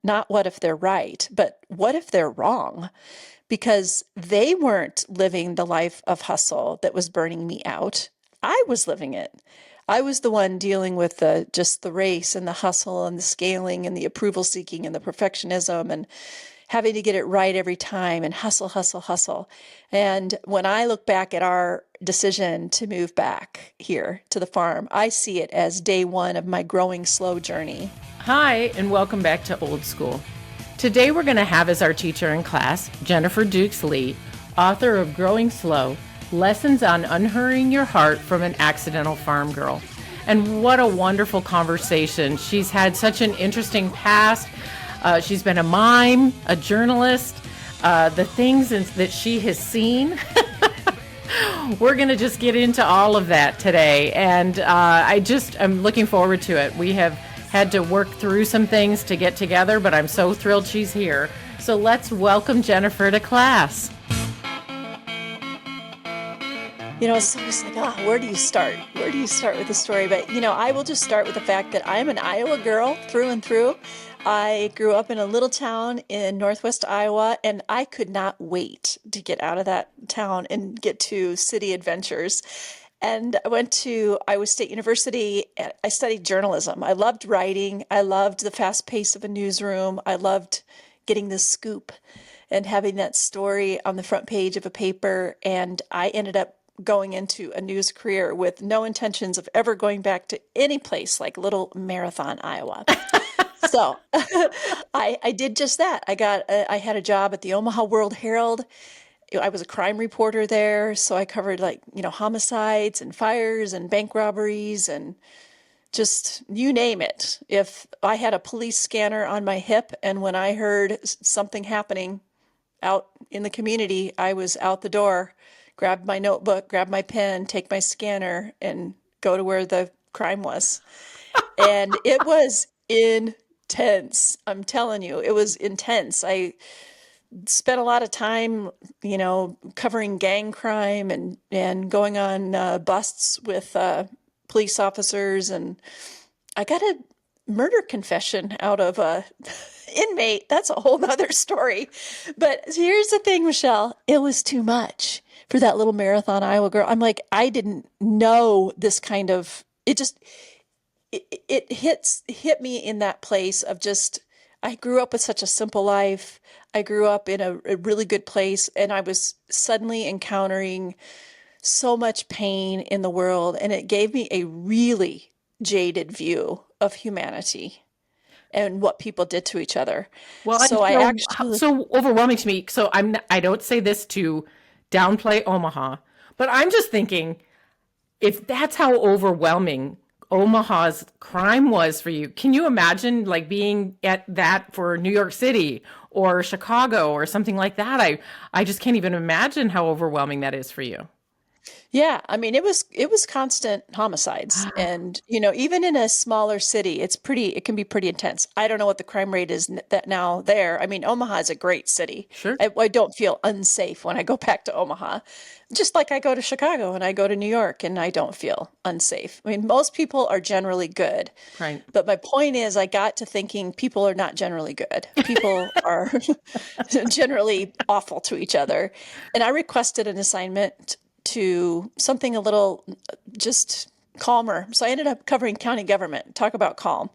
not what if they're right, but what if they're wrong? Because they weren't living the life of hustle that was burning me out. I was living it. I was the one dealing with the race and the hustle and the scaling and the approval seeking and the perfectionism and having to get it right every time and hustle, hustle, hustle. And when I look back at our decision to move back here to the farm, I see it as day one of my growing slow journey. Hi, and welcome back to Old School. Today we're going to have as our teacher in class, Jennifer Dukes-Lee, author of Growing Slow, Lessons on Unhurrying Your Heart from an Accidental Farm Girl. And what a wonderful conversation. She's had such an interesting past. She's been a mime, a journalist, the things that she has seen. We're going to just get into all of that today. And I'm looking forward to it. We have had to work through some things to get together, but I'm so thrilled she's here. So let's welcome Jennifer to class. It's always like, where do you start? Where do you start with the story? But, I will just start with the fact that I'm an Iowa girl through and through. I grew up in a little town in northwest Iowa, and I could not wait to get out of that town and get to city adventures. And I went to Iowa State University. I studied journalism. I loved writing. I loved the fast pace of a newsroom. I loved getting the scoop and having that story on the front page of a paper. And I ended up going into a news career with no intentions of ever going back to any place like Little Marathon, Iowa. So I did just that. I had a job at the Omaha World Herald. I was a crime reporter there, so I covered homicides and fires and bank robberies and just you name it. If I had a police scanner on my hip and when I heard something happening out in the community, I was out the door, grabbed my notebook, grabbed my pen, take my scanner and go to where the crime was. And it was intense. I'm telling you, it was intense. I spent a lot of time, covering gang crime and going on busts with police officers. And I got a murder confession out of a inmate. That's a whole nother story. But here's the thing, Michele, it was too much for that Little Marathon, Iowa girl. I'm like, I didn't know this kind of, it hit me in that place of just, I grew up with such a simple life. I grew up in a really good place, and I was suddenly encountering so much pain in the world, and it gave me a really jaded view of humanity and what people did to each other. Well, So I actually, so overwhelming to me. So I don't say this to downplay Omaha, but I'm just thinking, if that's how overwhelming Omaha's crime was for you, can you imagine being at that for New York City or Chicago or something like that? I just can't even imagine how overwhelming that is for you. yeah, I mean, it was constant homicides. And, even in a smaller city, it can be pretty intense. I don't know what the crime rate is that now there. I mean, Omaha is a great city. Sure. I don't feel unsafe when I go back to Omaha, just like I go to Chicago and I go to New York and I don't feel unsafe. I mean, most people are generally good. Right. But my point is, I got to thinking people are not generally good. People are generally awful to each other. And I requested an assignment to something a little just calmer. So I ended up covering county government. Talk about calm.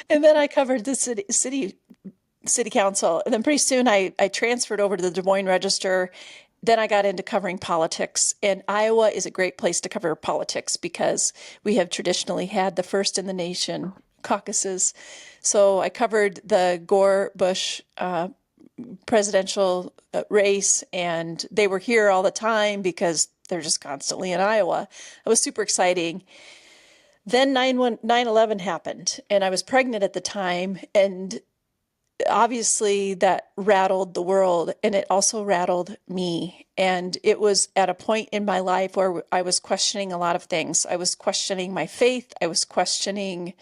And then I covered the city council. And then pretty soon I transferred over to the Des Moines Register. Then I got into covering politics. And Iowa is a great place to cover politics because we have traditionally had the first in the nation caucuses. So I covered the Gore-Bush presidential race, and they were here all the time because they're just constantly in Iowa. It was super exciting. Then 9/11 happened, and I was pregnant at the time, and obviously that rattled the world, and it also rattled me. And it was at a point in my life where I was questioning a lot of things. I was questioning my faith. I was questioning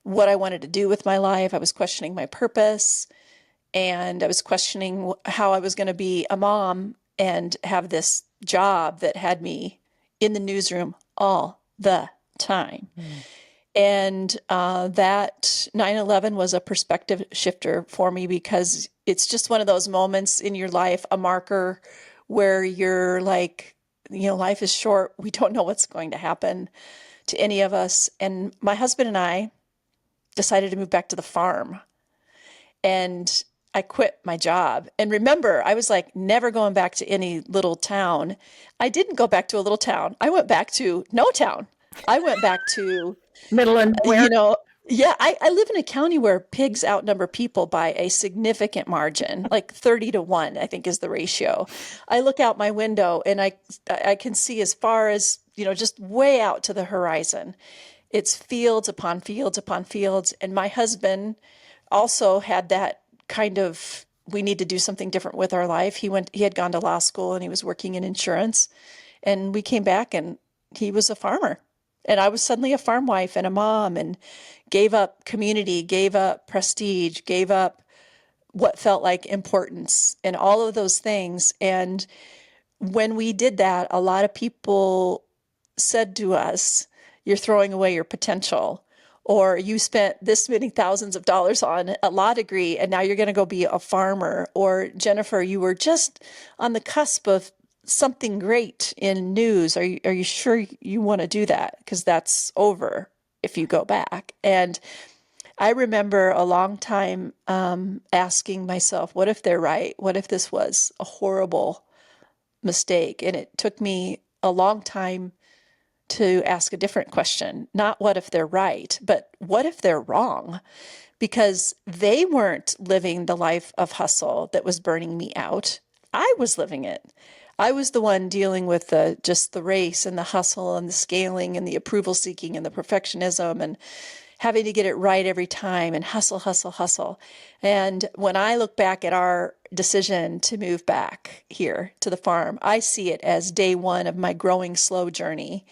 what I wanted to do with my life. I was questioning my purpose. And I was questioning how I was going to be a mom and have this job that had me in the newsroom all the time. And that 9/11 was a perspective shifter for me because it's just one of those moments in your life, a marker where you're like, life is short. We don't know what's going to happen to any of us. And my husband and I decided to move back to the farm. And I quit my job. And remember, I was like never going back to any little town. I didn't go back to a little town. I went back to no town. I went back to, Middle of nowhere. you know, yeah, I live in a county where pigs outnumber people by a significant margin, like 30 to 1, I think is the ratio. I look out my window and I can see as far as, just way out to the horizon. It's fields upon fields upon fields. And my husband also had that kind of, we need to do something different with our life. He had gone to law school and he was working in insurance. And we came back and he was a farmer. And I was suddenly a farm wife and a mom and gave up community, gave up prestige, gave up what felt like importance and all of those things. And when we did that, a lot of people said to us, "You're throwing away your potential," or "You spent this many thousands of dollars on a law degree and now you're going to go be a farmer," or "Jennifer, you were just on the cusp of something great in news. Are you sure you want to do that? Because that's over if you go back." And I remember a long time asking myself, what if they're right? What if this was a horrible mistake? And it took me a long time to ask a different question. Not what if they're right, but what if they're wrong? Because they weren't living the life of hustle that was burning me out. I was living it. I was the one dealing with just the race and the hustle and the scaling and the approval seeking and the perfectionism and having to get it right every time and hustle, hustle, hustle. And when I look back at our decision to move back here to the farm, I see it as day one of my growing slow journey.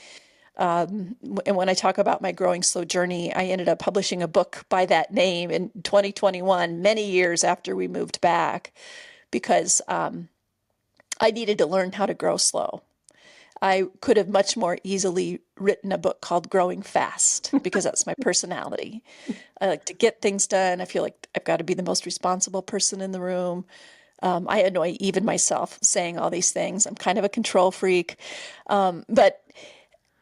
And when I talk about my growing slow journey, I ended up publishing a book by that name in 2021, many years after we moved back, because I needed to learn how to grow slow. I could have much more easily written a book called Growing Fast because that's my personality. I like to get things done. I feel like I've got to be the most responsible person in the room. I annoy even myself saying all these things. I'm kind of a control freak. But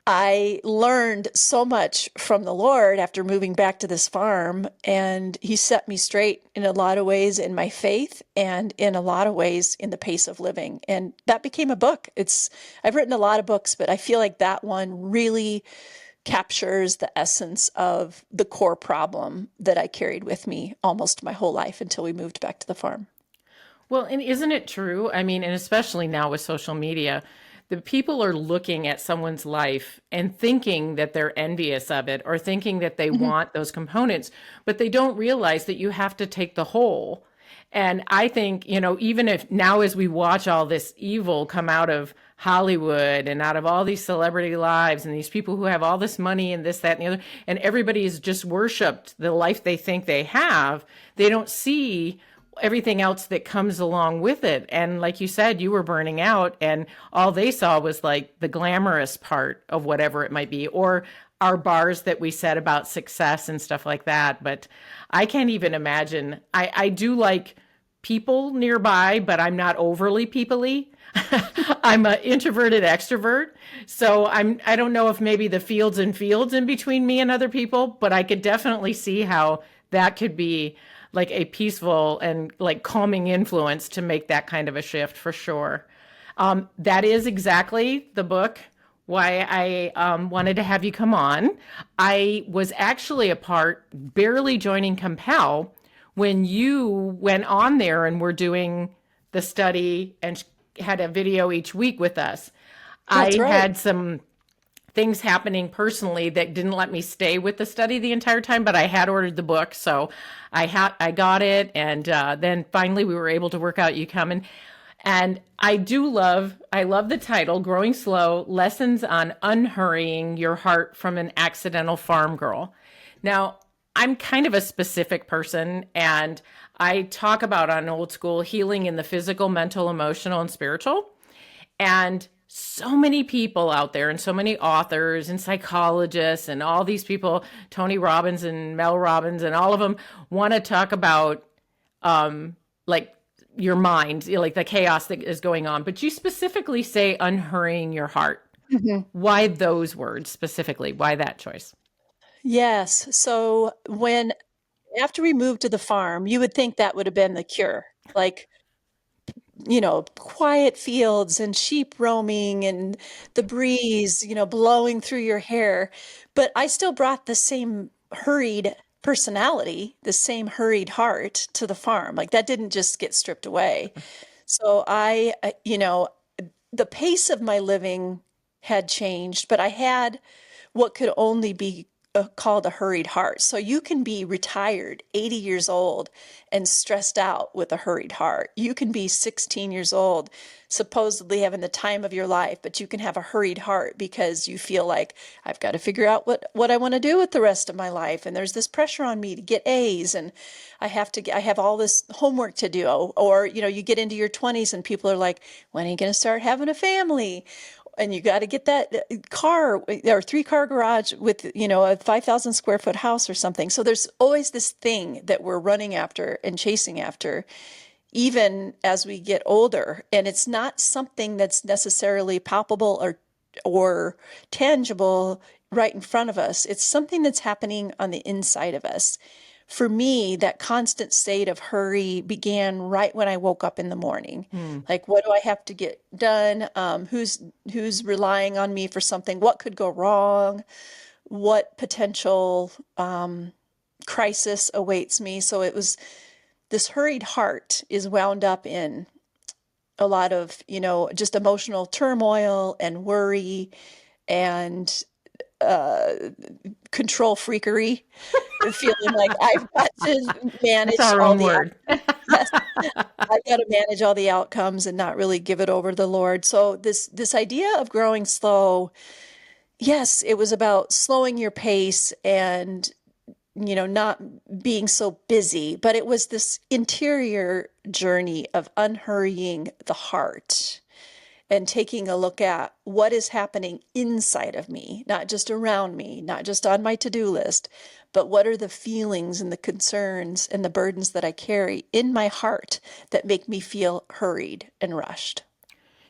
I learned so much from the Lord after moving back to this farm, and He set me straight in a lot of ways in my faith and in a lot of ways in the pace of living. And that became a book. I've written a lot of books, but I feel like that one really captures the essence of the core problem that I carried with me almost my whole life until we moved back to the farm. Well, and isn't it true? I mean, and especially now with social media, the people are looking at someone's life and thinking that they're envious of it or thinking that they Mhm. want those components, but they don't realize that you have to take the whole. And I think, even if now as we watch all this evil come out of Hollywood and out of all these celebrity lives and these people who have all this money and this, that, and the other, and everybody has just worshiped the life they think they have, they don't see everything else that comes along with it. And like you said, you were burning out and all they saw was like the glamorous part of whatever it might be, or our bars that we set about success and stuff like that. But I can't even imagine. I do like people nearby, but I'm not overly peoply. I'm an introverted extrovert. So I don't know if maybe the fields and fields in between me and other people, but I could definitely see how that could be like a peaceful and like calming influence to make that kind of a shift for sure. That is exactly the book why I wanted to have you come on. I was actually a part, barely joining Compel, when you went on there and were doing the study and had a video each week with us. That's I right. had some things happening personally that didn't let me stay with the study the entire time, but I had ordered the book, so I got it, and then finally we were able to work out you coming. And I love the title, Growing Slow, Lessons on Unhurrying Your Heart from an Accidental Farm Girl. Now, I'm kind of a specific person, and I talk about on Old School healing in the physical, mental, emotional, and spiritual. And so many people out there and so many authors and psychologists and all these people, Tony Robbins and Mel Robbins and all of them want to talk about like your mind, like the chaos that is going on. But you specifically say unhurrying your heart. Mhm. Why those words specifically? Why that choice? Yes. So after we moved to the farm, you would think that would have been the cure. Like, quiet fields and sheep roaming and the breeze, blowing through your hair. But I still brought the same hurried personality, the same hurried heart to the farm. Like that didn't just get stripped away. So the pace of my living had changed, but I had what could only be called a hurried heart. So you can be retired, 80 years old, and stressed out with a hurried heart. You can be 16 years old, supposedly having the time of your life, but you can have a hurried heart because you feel like I've got to figure out what I want to do with the rest of my life. And there's this pressure on me to get A's, and I have all this homework to do. Or, you get into your 20s and people are like, when are you going to start having a family? And you got to get that car or 3-car garage with, a 5,000 square foot house or something. So there's always this thing that we're running after and chasing after, even as we get older. And it's not something that's necessarily palpable or tangible right in front of us. It's something that's happening on the inside of us. For me, that constant state of hurry began right when I woke up in the morning. Like, what do I have to get done? Who's relying on me for something? What could go wrong? What potential crisis awaits me? So it was this hurried heart is wound up in a lot of, just emotional turmoil and worry and control freakery, feeling like I've got to That's manage our all own the word. yes, I've got to manage all the outcomes and not really give it over to the Lord. So this idea of growing slow, yes, it was about slowing your pace and not being so busy, but it was this interior journey of unhurrying the heart and taking a look at what is happening inside of me, not just around me, not just on my to-do list, but what are the feelings and the concerns and the burdens that I carry in my heart that make me feel hurried and rushed.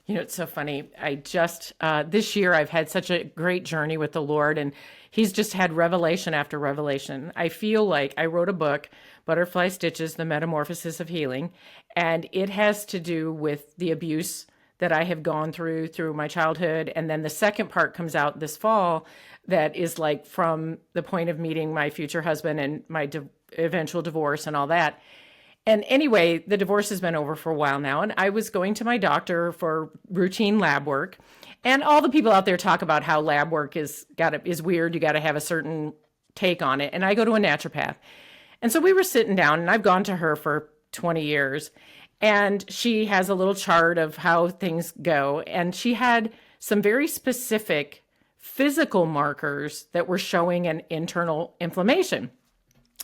It's so funny. I just, this year, I've had such a great journey with the Lord, and He's just had revelation after revelation. I feel like I wrote a book, Butterfly Stitches, The Metamorphosis of Healing, and it has to do with the abuse that I have gone through my childhood. And then the second part comes out this fall that is like from the point of meeting my future husband and my eventual divorce and all that. And anyway, the divorce has been over for a while now, and I was going to my doctor for routine lab work. And all the people out there talk about how lab work is weird. You got to have a certain take on it. And I go to a naturopath. And so we were sitting down, and I've gone to her for 20 years. And she has a little chart of how things go. And she had some very specific physical markers that were showing an internal inflammation.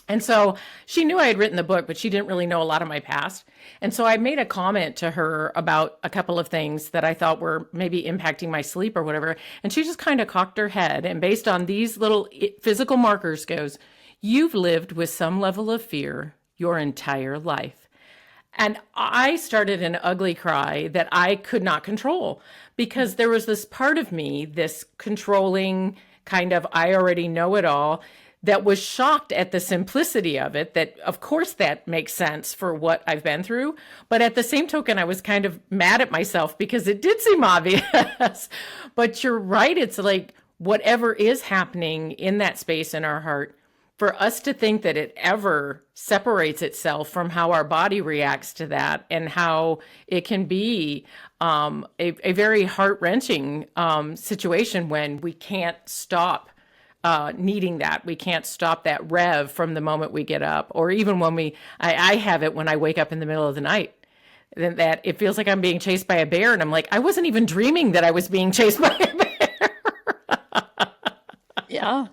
And so she knew I had written the book, but she didn't really know a lot of my past. And so I made a comment to her about a couple of things that I thought were maybe impacting my sleep or whatever. And she just kind of cocked her head. And based on these little physical markers goes, you've lived with some level of fear your entire life. And I started an ugly cry that I could not control because there was this part of me, this controlling kind of, I already know it all, that was shocked at the simplicity of it, that of course that makes sense for what I've been through. But at the same token, I was kind of mad at myself because it did seem obvious. But you're right. It's like whatever is happening in that space in our heart, for us to think that it ever separates itself from how our body reacts to that and how it can be a very heart-wrenching situation when we can't stop needing that. We can't stop that rev from the moment we get up, or even when I have it when I wake up in the middle of the night, then that it feels like I'm being chased by a bear. And I'm like, I wasn't even dreaming that I was being chased by a bear. Yeah,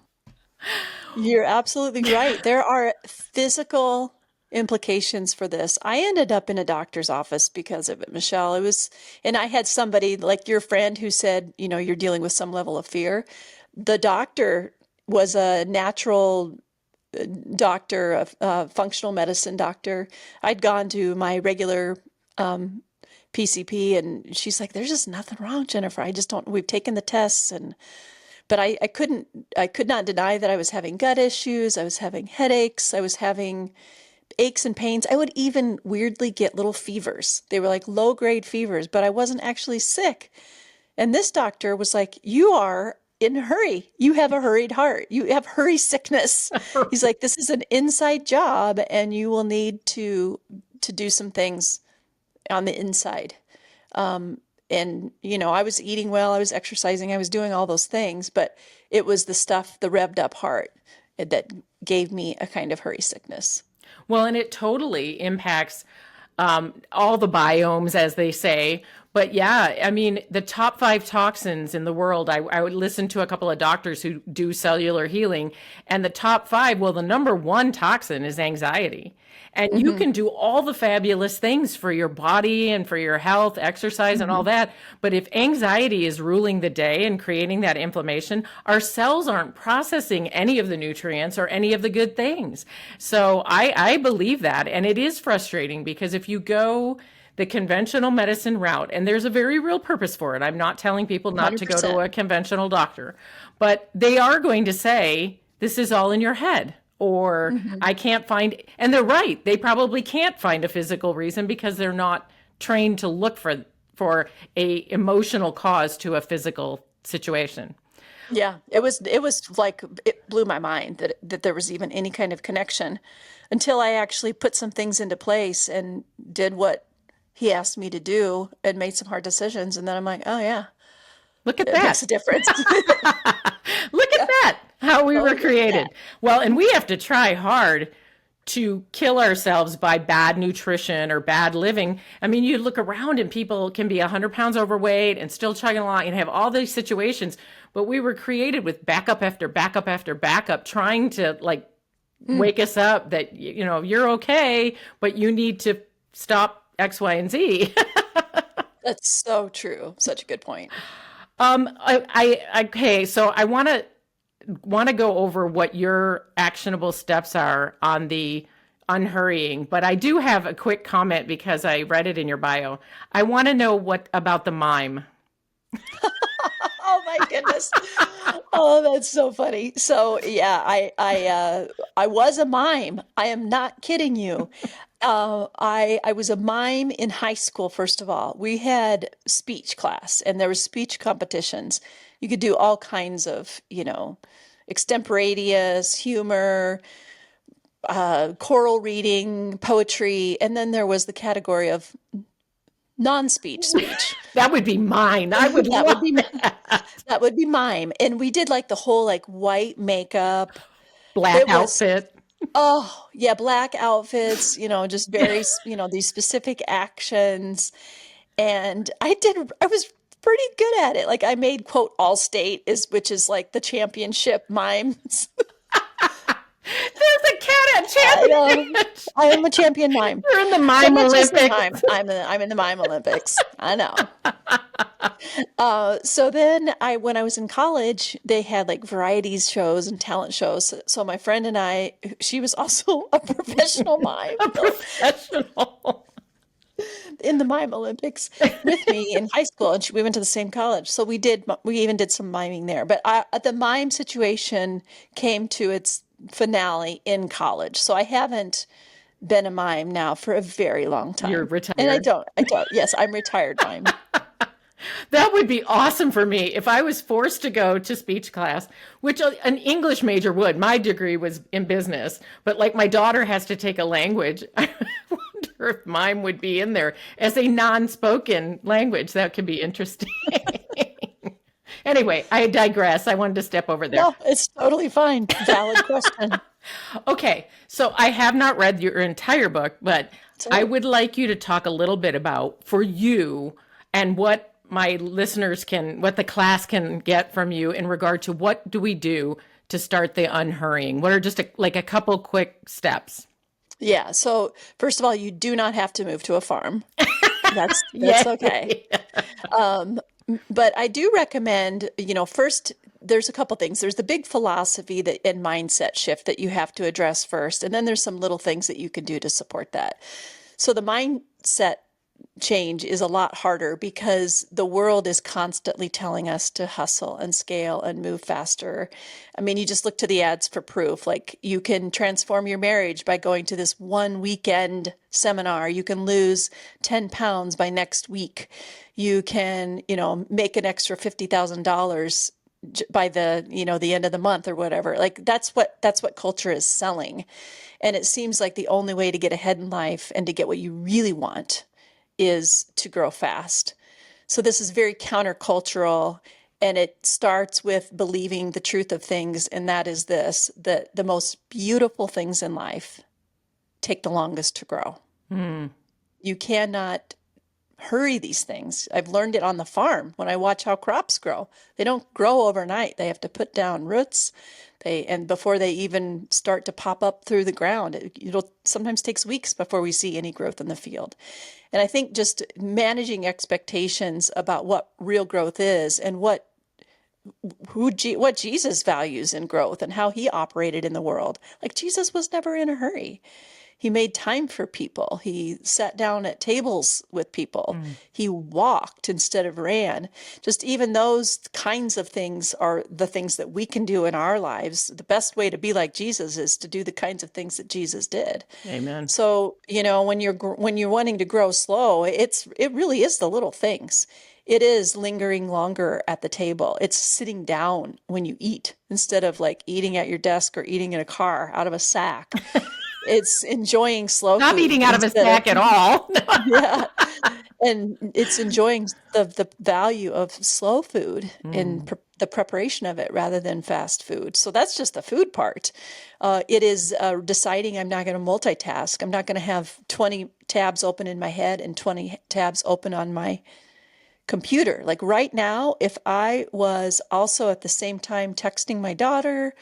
you're absolutely right. There are physical implications for this. I ended up in a doctor's office because of it, Michelle. And I had somebody like your friend who said, you're dealing with some level of fear. The doctor was a natural doctor, a functional medicine doctor. I'd gone to my regular PCP, and she's like, "There's just nothing wrong, Jennifer. I just don't. We've taken the tests, but I could not deny that I was having gut issues. I was having headaches. I was having aches and pains. I would even weirdly get little fevers. They were like low grade fevers, but I wasn't actually sick. And this doctor was like, "You are in a hurry. You have a hurried heart. You have hurry sickness." He's like, "This is an inside job, and you will need to do some things on the inside." And I was eating well, I was exercising, I was doing all those things, but it was the stuff, the revved up heart, that gave me a kind of hurry sickness. Well, and it totally impacts all the biomes, as they say. But yeah, I mean, the top 5 toxins in the world, I would listen to a couple of doctors who do cellular healing, and the top 5, well, the number 1 toxin is anxiety. And you can do all the fabulous things for your body and for your health, exercise and all that. But if anxiety is ruling the day and creating that inflammation, our cells aren't processing any of the nutrients or any of the good things. So I believe that. And it is frustrating because if you go the conventional medicine route, and there's a very real purpose for it. I'm not telling people not to go to a conventional doctor, but they are going to say, this is all in your head. Or I can't find, and they're right. They probably can't find a physical reason because they're not trained to look for a emotional cause to a physical situation. Yeah, it was like, it blew my mind that there was even any kind of connection until I actually put some things into place and did what he asked me to do and made some hard decisions. And then I'm like, oh yeah, look at it that. makes a difference. Look at that, how we were created. Well, and we have to try hard to kill ourselves by bad nutrition or bad living. I mean, you look around and people can be 100 pounds overweight and still chugging along and have all these situations. But we were created with backup after backup after backup, trying to wake us up that, you're okay, but you need to stop X, Y, and Z. That's so true. Such a good point. Okay, so I want to go over what your actionable steps are on the unhurrying, but I do have a quick comment because I read it in your bio. I want to know what about the mime. Oh my goodness. Oh, that's so funny. So yeah, I was a mime. I am not kidding you. I was a mime in high school, first of all. We had speech class and there was speech competitions. You could do all kinds of, extemporaneous, humor, choral reading, poetry, and then there was the category of non-speech speech. That would be mine. I would That love would be that would be mime. And we did like the whole white makeup. black outfit. Oh, yeah, black outfits, just very, these specific actions. And I was pretty good at it. Like I made quote Allstate which is like the championship mimes. There's a cat at champion. I am a champion mime. You're in the mime Olympics. Mime. I'm in the mime Olympics. I know. So then when I was in college, they had varieties shows and talent shows. So my friend and I, she was also a professional mime. A professional. In the mime Olympics with me in high school, and we went to the same college. So we even did some miming there. But the mime situation came to its finale in college. So I haven't been a mime now for a very long time. You're retired. And I don't. Yes, I'm retired mime. That would be awesome for me if I was forced to go to speech class, which an English major would. My degree was in business, but my daughter has to take a language. I wonder if mime would be in there as a non-spoken language. That could be interesting. Anyway, I digress. I wanted to step over there. No, it's totally fine. Valid question. Okay, so I have not read your entire book, but I would like you to talk a little bit about, for you, and what my listeners what the class can get from you in regard to what do we do to start the unhurrying? What are just a couple quick steps? Yeah. So first of all, you do not have to move to a farm. That's okay. Yay. Um, but I do recommend, first, there's a couple things. There's the big philosophy that and mindset shift that you have to address first, and then there's some little things that you can do to support that. So the mindset change is a lot harder because the world is constantly telling us to hustle and scale and move faster. I mean, you just look to the ads for proof. Like, you can transform your marriage by going to this one weekend seminar. You can lose 10 pounds by next week. You can, make an extra $50,000 by the end of the month or whatever. Like, that's what culture is selling. And it seems like the only way to get ahead in life and to get what you really want is to grow fast. So this is very countercultural, and it starts with believing the truth of things, and that is this, that the most beautiful things in life take the longest to grow. Mm. You cannot hurry these things. I've learned it on the farm when I watch how crops grow. They don't grow overnight. They have to put down roots. And before they even start to pop up through the ground, it'll sometimes takes weeks before we see any growth in the field. And I think just managing expectations about what real growth is and what Jesus values in growth and how he operated in the world. Like, Jesus was never in a hurry. He made time for people. He sat down at tables with people. He walked instead of ran. Just even those kinds of things are the things that we can do in our lives. The best way to be like Jesus is to do the kinds of things that Jesus did. Amen. So, when you're wanting to grow slow, it really is the little things. It is lingering longer at the table. It's sitting down when you eat instead of like eating at your desk or eating in a car out of a sack. It's enjoying slow Not food eating out of a instead of, sack at all. yeah. And it's enjoying the value of slow food in Mm. the preparation of it rather than fast food. So that's just the food part. It is deciding I'm not going to multitask. I'm not going to have 20 tabs open in my head and 20 tabs open on my computer. Like right now, if I was also at the same time texting my daughter,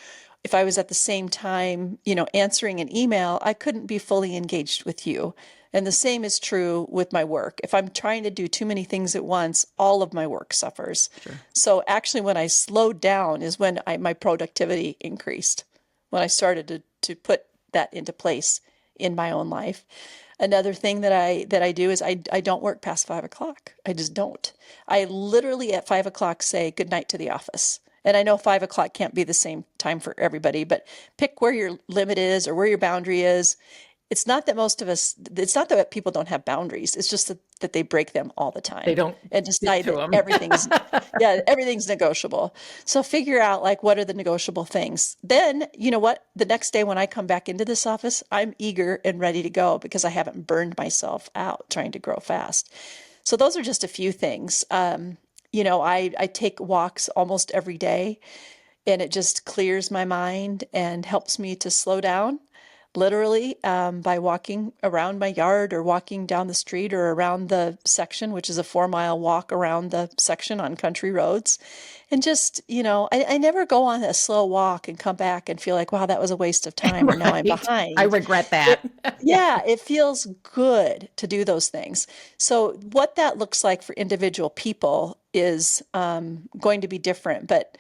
if I was at the same time, answering an email, I couldn't be fully engaged with you. And the same is true with my work. If I'm trying to do too many things at once, all of my work suffers. Sure. So actually, when I slowed down is when my productivity increased, when I started to put that into place in my own life. Another thing that I do is I don't work past 5 o'clock. I just don't. I literally at 5 o'clock say good night to the office. And I know 5 o'clock can't be the same time for everybody, but pick where your limit is or where your boundary is. It's not that people don't have boundaries. It's just that they break them all the They time don't and stick decide to that them. everything's negotiable. So figure out like what are the negotiable things. Then, you know what? The next day when I come back into this office, I'm eager and ready to go because I haven't burned myself out trying to grow fast. So those are just a few things. I take walks almost every day, and it just clears my mind and helps me to slow down, literally, by walking around my yard or walking down the street or around the section, which is a 4 mile walk around the section on country roads. And just, I never go on a slow walk and come back and feel like, wow, that was a waste of time, or now I'm Right. I behind. regret that. It, yeah, it feels good to do those things. So what that looks like for individual people is going to be different, but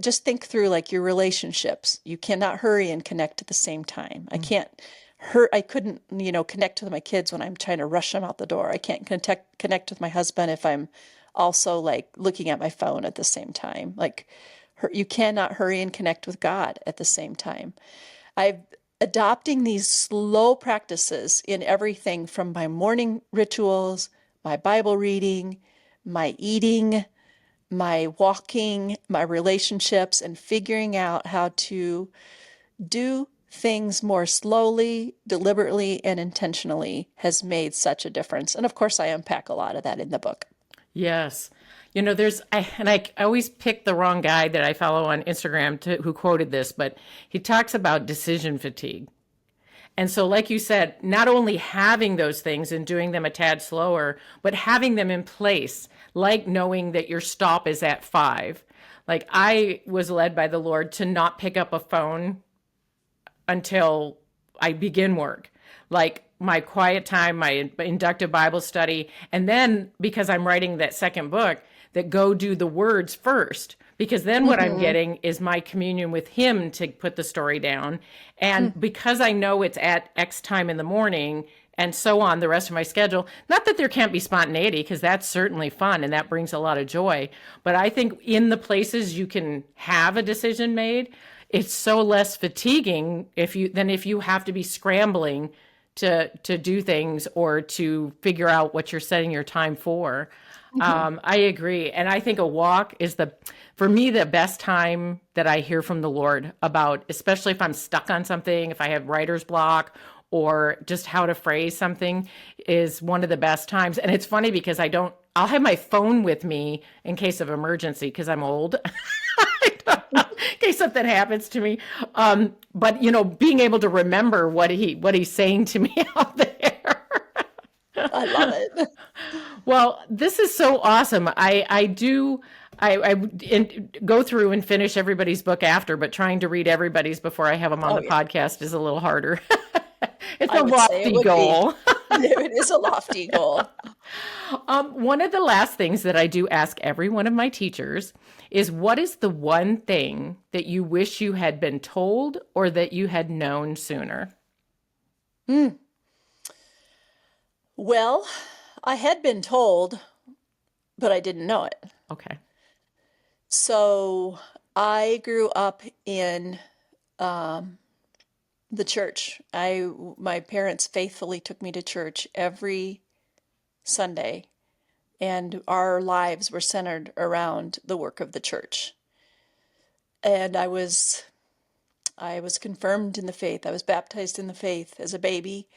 just think through like your relationships. You cannot hurry and connect at the same time. I couldn't, connect with my kids when I'm trying to rush them out the door. I can't connect with my husband if I'm also like looking at my phone at the same time. Like, you cannot hurry and connect with God at the same time. I've adopting these slow practices in everything from my morning rituals, my Bible reading, my eating, my walking, my relationships, and figuring out how to do things more slowly, deliberately, and intentionally has made such a difference. And of course, I unpack a lot of that in the book. Yes. I always pick the wrong guy that I follow on Instagram who quoted this, but he talks about decision fatigue. And so, like you said, not only having those things and doing them a tad slower, but having them in place, like knowing that your stop is at 5. Like, I was led by the Lord to not pick up a phone until I begin work, like my quiet time, my inductive Bible study. And then because I'm writing that second book, that go do the words first, because then what I'm Mm-hmm. getting is my communion with him to put the story down. And because I know it's at X time in the morning and so on the rest of my schedule, not that there can't be spontaneity, because that's certainly fun and that brings a lot of joy. But I think in the places you can have a decision made, it's so less fatiguing than if you have to be scrambling to do things or to figure out what you're setting your time for. Mm-hmm. I agree. And I think a walk is for me, the best time that I hear from the Lord about, especially if I'm stuck on something, if I have writer's block or just how to phrase something, is one of the best times. And it's funny because I'll have my phone with me in case of emergency because I'm old. In case something happens to me. But being able to remember what he's saying to me out there. I love it. Well, this is so awesome. I go through and finish everybody's book after, but trying to read everybody's before I have them on Oh, the yeah. podcast is a little harder. It's I a would say it lofty would be. goal. It is a lofty goal. One of the last things that I do ask every one of my teachers is, what is the one thing that you wish you had been told or that you had known sooner? Mm. Well, I had been told, but I didn't know it. Okay. So I grew up in um, the church. My parents faithfully took me to church every Sunday, and our lives were centered around the work of the church. And I was confirmed in the faith. I was baptized in the faith as a baby,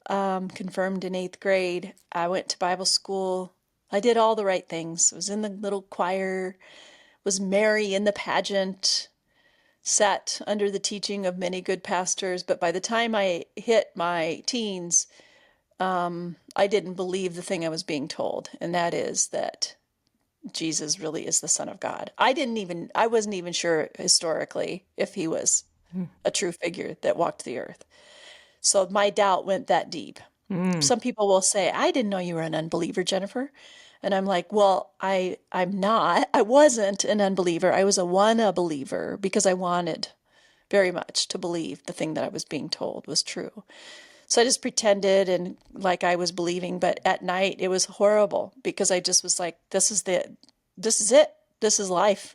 confirmed in eighth grade. I went to Bible school. I did all the right things. I was in the little choir, was Mary in the pageant, sat under the teaching of many good pastors. But by the time I hit my teens, I didn't believe the thing I was being told, and that is that Jesus really is the Son of God. I wasn't even sure historically if he was a true figure that walked the earth. So my doubt went that deep. Mm. Some people will say, I didn't know you were an unbeliever, Jennifer. And I'm like, well, I'm not. I wasn't an unbeliever. I was a wanna believer because I wanted very much to believe the thing that I was being told was true. So I just pretended and like I was believing, but at night it was horrible because I just was like, this is it. This is life.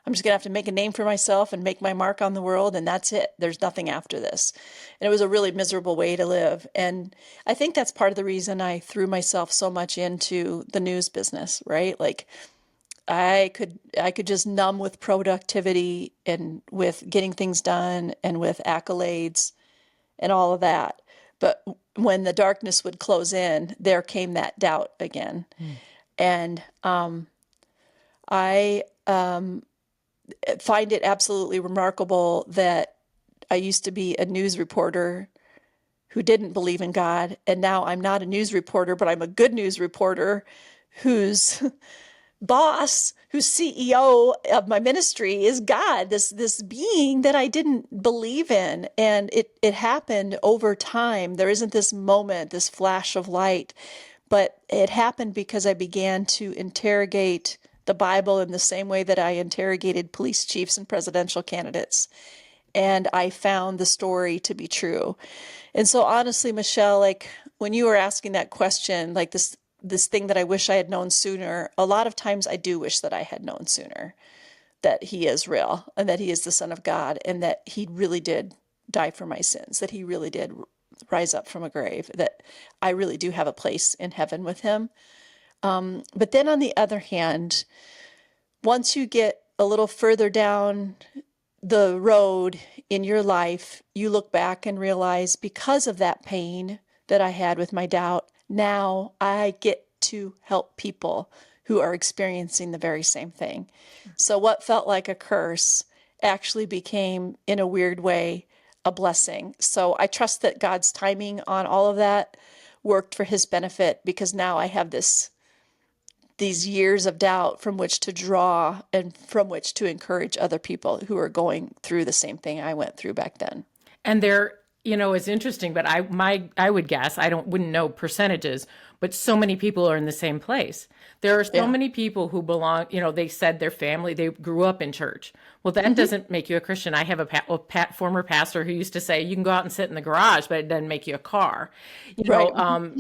I'm just gonna have to make a name for myself and make my mark on the world, and that's it. There's nothing after this. And it was a really miserable way to live. And I think that's part of the reason I threw myself so much into the news business, right? Like I could just numb with productivity and with getting things done and with accolades and all of that. But when the darkness would close in, there came that doubt again. Mm. And I find it absolutely remarkable that I used to be a news reporter who didn't believe in God, and now I'm not a news reporter, but I'm a good news reporter whose boss, who's CEO of my ministry is God, this being that I didn't believe in. And it happened over time. There isn't this moment, this flash of light, but it happened because I began to interrogate the Bible in the same way that I interrogated police chiefs and presidential candidates. And I found the story to be true. And so honestly, Michele, like when you were asking that question, like this thing that I wish I had known sooner, a lot of times I do wish that I had known sooner that he is real and that he is the Son of God and that he really did die for my sins, that he really did rise up from a grave, that I really do have a place in heaven with him. But then on the other hand, once you get a little further down the road in your life, you look back and realize because of that pain that I had with my doubt, now I get to help people who are experiencing the very same thing. So what felt like a curse actually became, in a weird way, a blessing. So I trust that God's timing on all of that worked for his benefit because now I have these years of doubt from which to draw and from which to encourage other people who are going through the same thing I went through back then. And It's interesting, but I would guess, wouldn't know percentages, but so many people are in the same place. There are so Yeah. many people who belong, they said their family, they grew up in church. Well, that Hmm. doesn't make you a Christian. I have former pastor who used to say, you can go out and sit in the garage, but it doesn't make you a car. Right.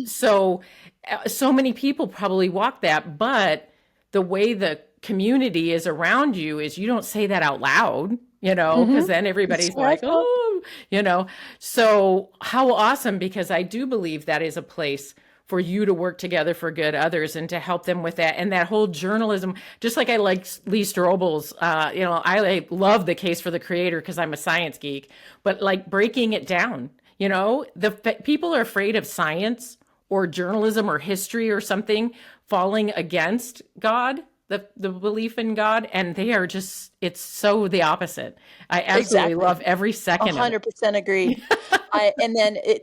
So many people probably walk that, but the way the community is around you is you don't say that out loud, Hmm. because then That's everybody's what I like, felt. oh, you know. So how awesome, because I do believe that is a place for you to work together for good others and to help them with that. And that whole journalism, just like I like Lee Strobel's, I love The Case for the Creator because I'm a science geek, but like breaking it down, people are afraid of science or journalism or history or something falling against God, the belief in God, and they are just, it's so the opposite. I absolutely Exactly. love every second of it. 100% agreed.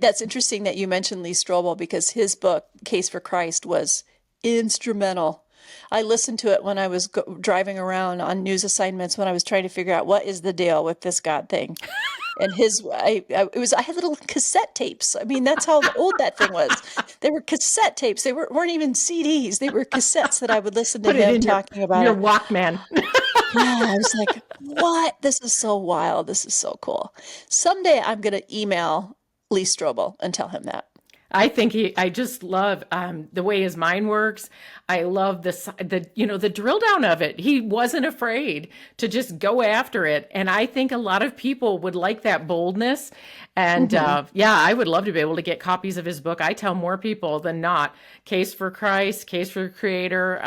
That's interesting that you mentioned Lee Strobel because his book, Case for Christ, was instrumental. I listened to it when I was driving around on news assignments when I was trying to figure out what is the deal with this God thing. And I had little cassette tapes. I mean, that's how old that thing was. They were cassette tapes. They weren't even CDs. They were cassettes that I would listen to Put it him in talking about your it. Walkman. Yeah, I was like, what? This is so wild. This is so cool. Someday I'm going to email Lee Strobel and tell him that. I just love the way his mind works. I love the drill down of it. He wasn't afraid to just go after it. And I think a lot of people would like that boldness. And Hmm. yeah, I would love to be able to get copies of his book. I tell more people than not. Case for Christ, Case for the Creator.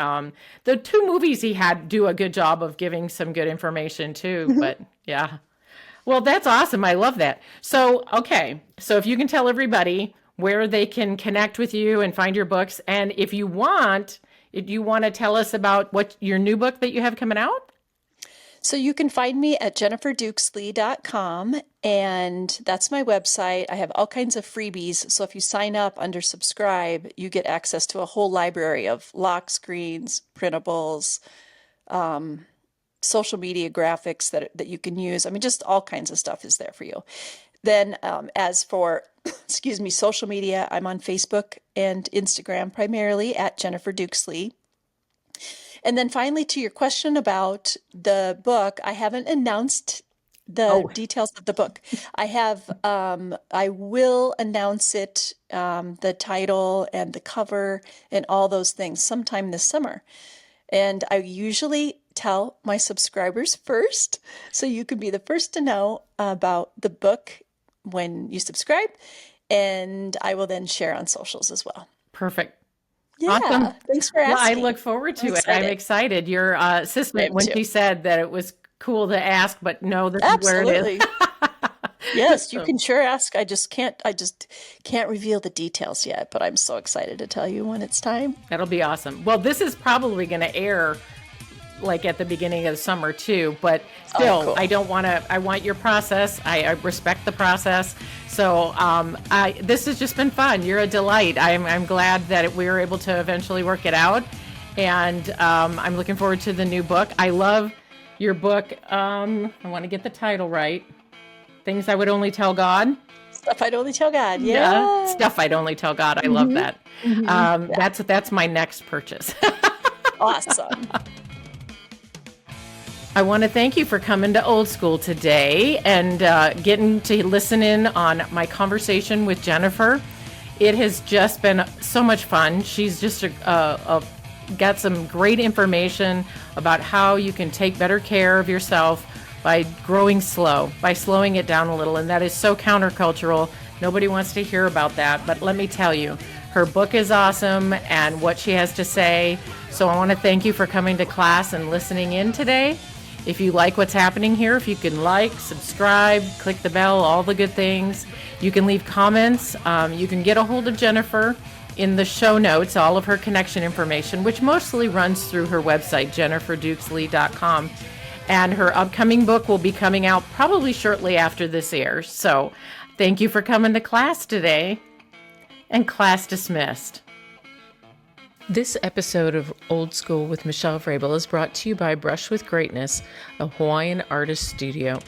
The two movies he had do a good job of giving some good information too. Hmm. But yeah. Well, that's awesome. I love that. So, okay. So, if you can tell everybody where they can connect with you and find your books, and if you want to tell us about what your new book that you have coming out? So you can find me at jenniferdukeslee.com, and that's my website. I have all kinds of freebies. So if you sign up under subscribe, you get access to a whole library of lock screens, printables, social media graphics that you can use. I mean, just all kinds of stuff is there for you. Then, as for, excuse me, social media, I'm on Facebook and Instagram primarily at Jennifer Dukesley. And then finally, to your question about the book, I haven't announced the Oh, details of the book. I will announce it, the title and the cover and all those things sometime this summer. And I usually tell my subscribers first, so you can be the first to know about the book when you subscribe. And I will then share on socials as well. perfect. Awesome. Yeah, thanks for Well, I asking. look forward I'm to it. I'm excited. excited. Your I assistant, am when too. she said that it was cool to ask, but no, this is where it is. Absolutely. Yes, you So can sure ask. I just can't reveal the details yet, but I'm so excited to tell you when it's time. that'll be awesome. Well, this is probably going to air like at the beginning of the summer too, but Oh, still, cool. I want your process. I respect the process. So this has just been fun. You're a delight. I'm glad that we were able to eventually work it out. And I'm looking forward to the new book. I love your book. I want to get the title right. Things I Would Only Tell God. Stuff I'd only tell God. Yeah. Stuff I'd Only Tell God. I love Hmm. that. Hmm. Yeah. That's my next purchase. Awesome. I want to thank you for coming to Old School today and getting to listen in on my conversation with Jennifer. It has just been so much fun. She's just got some great information about how you can take better care of yourself by growing slow, by slowing it down a little. And that is so countercultural. Nobody wants to hear about that. But let me tell you, her book is awesome and what she has to say. So I want to thank you for coming to class and listening in today. If you like what's happening here, if you can like, subscribe, click the bell, all the good things. You can leave comments. You can get a hold of Jennifer in the show notes, all of her connection information, which mostly runs through her website, jenniferdukeslee.com. And her upcoming book will be coming out probably shortly after this airs. So thank you for coming to class today. And class dismissed. This episode of Old School with Michele Vrabel is brought to you by Brush with Greatness, a Hawaiian artist studio.